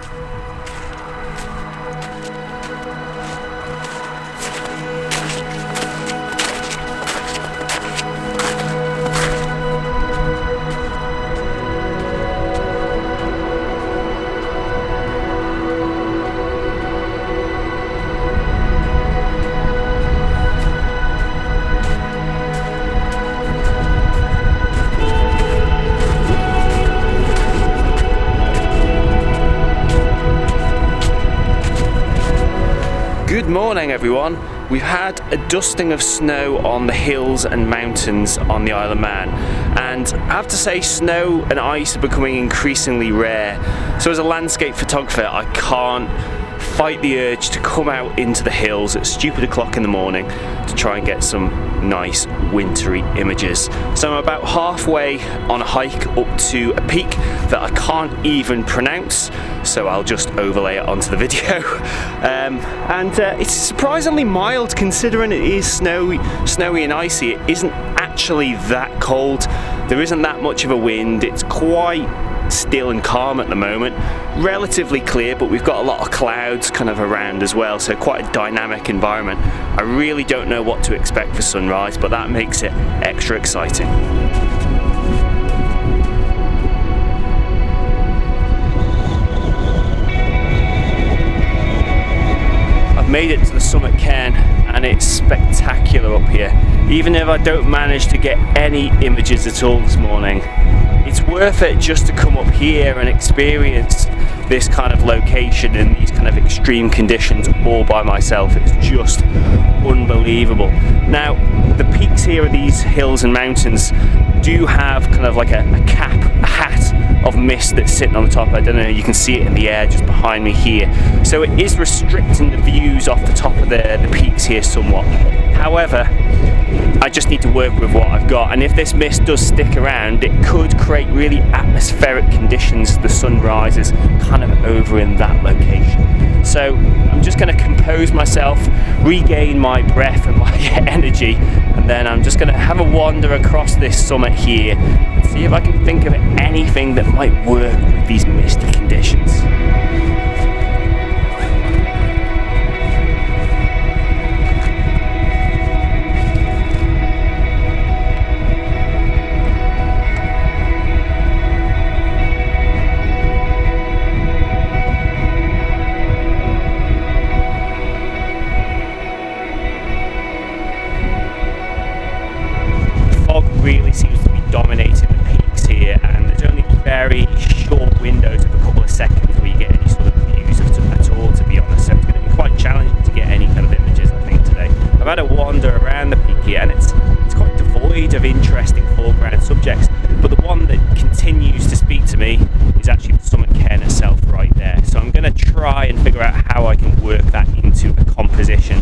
Good morning everyone. We've had a dusting of snow on the hills and mountains on the Isle of Man, and I have to say snow and ice are becoming increasingly rare. So as a landscape photographer, I can't fight the urge to come out into the hills at stupid o'clock in the morning to try and get some nice wintry images. So I'm about halfway on a hike up to a peak that I can't even pronounce, so I'll just overlay it onto the video. It's surprisingly mild considering it is snowy and icy. It isn't actually that cold. There isn't that much of a wind. It's quite still and calm at the moment, relatively clear, but we've got a lot of clouds kind of around as well, so quite a dynamic environment. I really don't know what to expect for sunrise, but that makes it extra exciting. I've made it to the summit cairn and it's spectacular up here. Even if I don't manage to get any images at all this morning, it's worth it just to come up here and experience this kind of location in these kind of extreme conditions all by myself. It's just unbelievable. Now, the peaks here of these hills and mountains do have kind of like a hat of mist that's sitting on the top. I don't know, you can see it in the air just behind me here. So it is restricting the views off the top of the peaks here somewhat. However, I just need to work with what I've got, and if this mist does stick around, it could create really atmospheric conditions. The sun rises kind of over in that location. So I'm just going to compose myself, regain my breath and my energy, and then I'm just going to have a wander across this summit here and see if I can think of anything that might work with these misty conditions. Really seems to be dominating the peaks here, and there's only very short windows of a couple of seconds where you get any sort of views at all, to be honest. So it's going to be quite challenging to get any kind of images, I think, today. I've had a wander around the peak here, and it's quite devoid of interesting foreground subjects, but the one that continues to speak to me is actually the summit cairn itself right there. So I'm going to try and figure out how I can work that into a composition.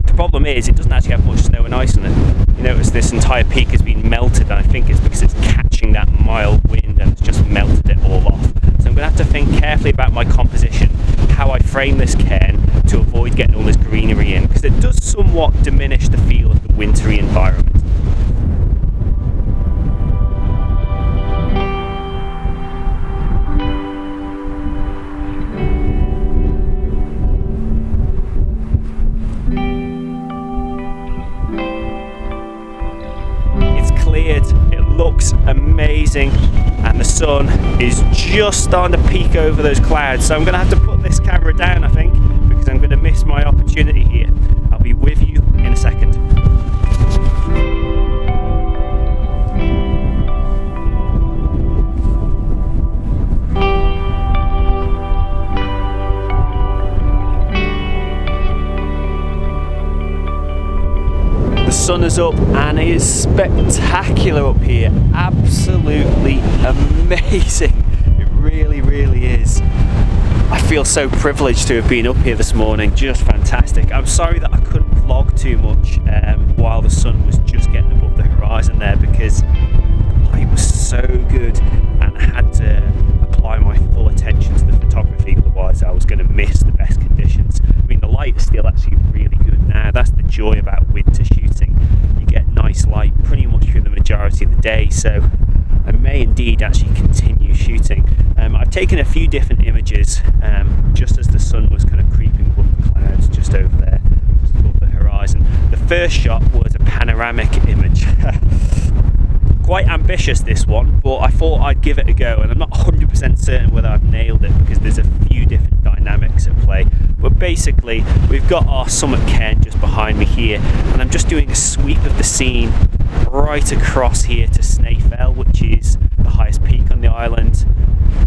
The problem is it doesn't actually have much snow and ice on it. You notice this entire peak has been melted, and I think it's because it's catching that mild wind and it's just melted it all off. So I'm going to have to think carefully about my composition, how I frame this cairn to avoid getting all this greenery in, because it does somewhat diminish the feel of the wintry environment. It looks amazing, and the sun is just starting to peek over those clouds, so I'm going to have to put this camera down, I think, because I'm going to miss my opportunity here. I'll be with you in a second. The sun is up and it is spectacular up here. Absolutely amazing. It really, really is. I feel so privileged to have been up here this morning. Just fantastic. I'm sorry that I couldn't vlog too much while the sun was just getting above the horizon there, because the light was so good and I had to apply my full attention to the photography, otherwise I was going to miss the best conditions. I mean, the light is still actually really good now. That's the joy about winter shooting. You get nice light pretty much through the majority of the day, so I may indeed actually continue shooting. I I'd taken a few different images just as the sun was kind of creeping above the clouds just over there, just above the horizon. The first shot was a panoramic image. Quite ambitious, this one, but I thought I'd give it a go, and I'm not 100% certain whether I've nailed it because there's a few different dynamics at play. But basically, we've got our summit cairn just behind me here, and I'm just doing a sweep of the scene right across here to Snaefell, which is the highest peak on the island,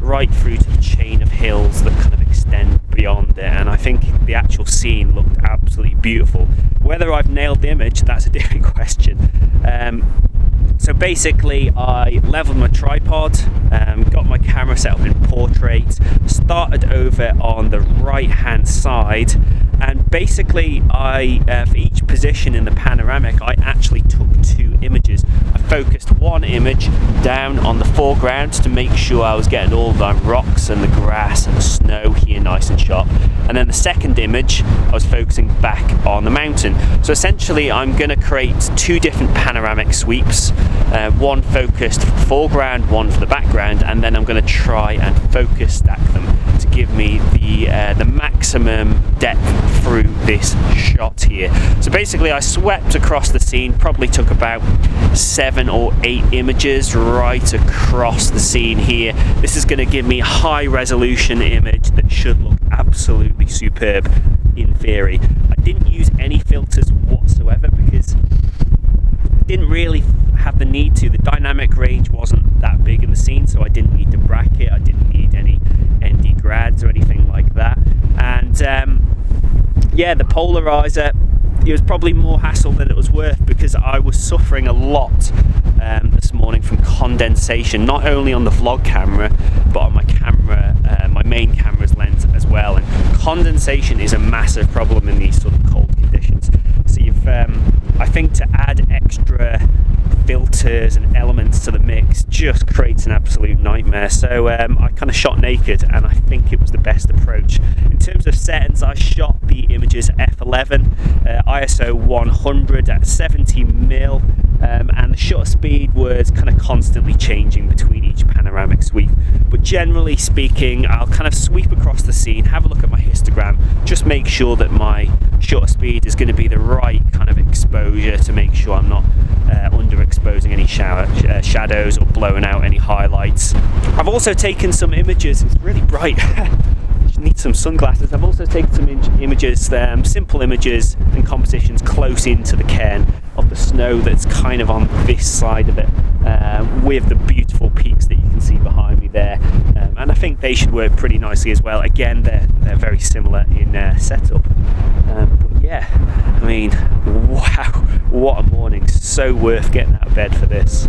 right through to the chain of hills that kind of extend beyond it. And I think the actual scene looked absolutely beautiful. Whether I've nailed the image, that's a different question. So basically, I leveled my tripod, got my camera set up in portrait, started over on the right hand side, and basically for each position in the panoramic I actually took 2 images. I focused one image down on the foreground to make sure I was getting all the rocks and the grass and the snow here nice and sharp, and then the second image I was focusing back on the mountain. So essentially I'm going to create 2 different panoramic sweeps, one focused for the foreground, one for the background, and then I'm going to try and focus stack them to give me the maximum depth through this shot here. So basically I swept across the scene, probably took about 7 or 8 images right across the scene here. This is going to give me a high resolution image that should look absolutely superb in theory. I didn't use any filters whatsoever because I didn't really have the need to. The dynamic range wasn't that big in the scene, so I didn't need to bracket, I didn't need any ND grads or anything like that. And yeah, the polarizer, it was probably more hassle than it was worth because I was suffering a lot this morning from condensation, not only on the vlog camera but on my camera, my main camera's lens as well. And condensation is a massive problem in these sort of cold conditions. So I think to add extra filters and elements to the mix just creates an absolute nightmare. So I kind of shot naked, and I think it was the best approach. In terms of settings, I shot the images at f11, ISO 100 at 70mm, and the shutter speed was kind of constantly changing between each panoramic sweep. But generally speaking, I'll kind of sweep across the scene, have a look at my histogram, just make sure that my shutter speed is going to be the right kind of exposure to make sure I'm not underexposing any shadows or blowing out any highlights. I've also taken some images, it's really bright, need some sunglasses. I've also taken some images, simple images and compositions close into the cairn of the snow that's kind of on this side of it, with the beautiful peaks that you can see behind me there, and I think they should work pretty nicely as well. Again, they're very similar in setup, but yeah, I mean, wow, what a morning. So worth getting out of bed for this.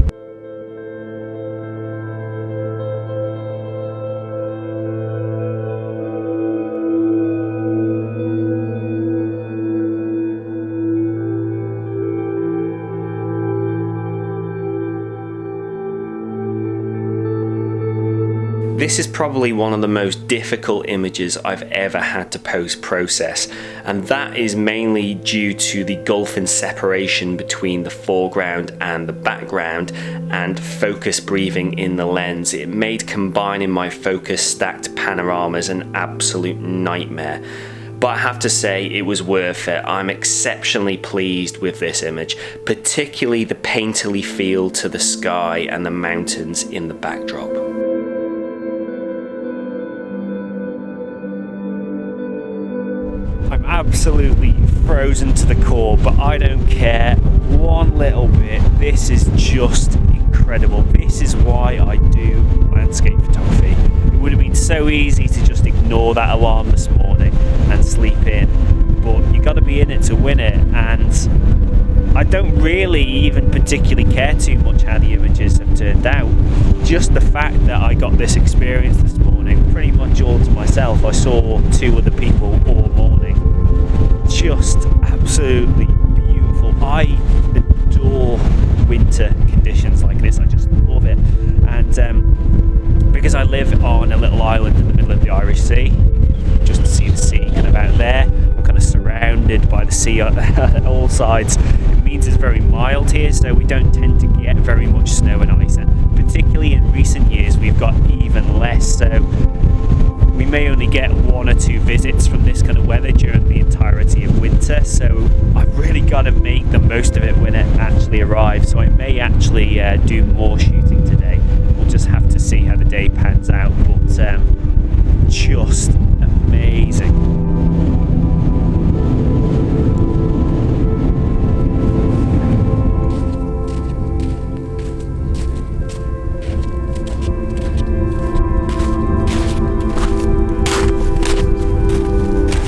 This is probably one of the most difficult images I've ever had to post-process, and that is mainly due to the gulf in separation between the foreground and the background and focus breathing in the lens. It made combining my focus stacked panoramas an absolute nightmare. But I have to say it was worth it. I'm exceptionally pleased with this image, particularly the painterly feel to the sky and the mountains in the backdrop. I'm absolutely frozen to the core, but I don't care one little bit. This is just incredible. This is why I do landscape photography. It would have been so easy to just ignore that alarm this morning and sleep in, but you got to be in it to win it. And I don't really even particularly care too much how the images have turned out. Just the fact that I got this experience this morning pretty much all to myself. I saw 2 other people all morning. Just absolutely beautiful. I adore winter conditions like this. I just love it. And because I live on a little island in the middle of the Irish Sea, just to see the sea kind of out there, I'm kind of surrounded by the sea on all sides. It means it's very mild here, so we don't tend to get very much snow and ice, and particularly in recent years we've got even less, so we may only get 1 or 2 visits from this kind of weather during the entirety of winter, so I've really got to make the most of it when it actually arrives. So I may actually do more shooting today. We'll just have to see how the day pans out, but just amazing.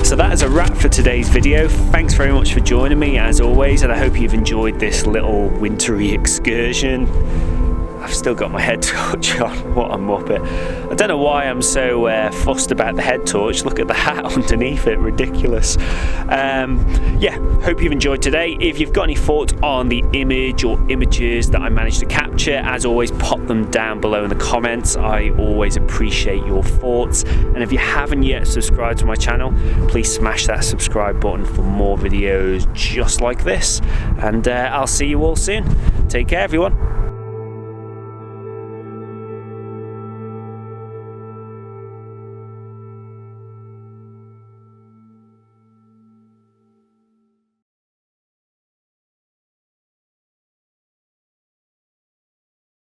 So that is a wrap for today's video. Thanks very much for joining me as always, and I hope you've enjoyed this little wintry excursion. I've still got my head torch on, what a muppet. I don't know why I'm so fussed about the head torch. Look at the hat underneath it, ridiculous. Yeah, hope you've enjoyed today. If you've got any thoughts on the image or images that I managed to capture, as always, pop them down below in the comments. I always appreciate your thoughts. And if you haven't yet subscribed to my channel, please smash that subscribe button for more videos just like this. And I'll see you all soon. Take care, everyone.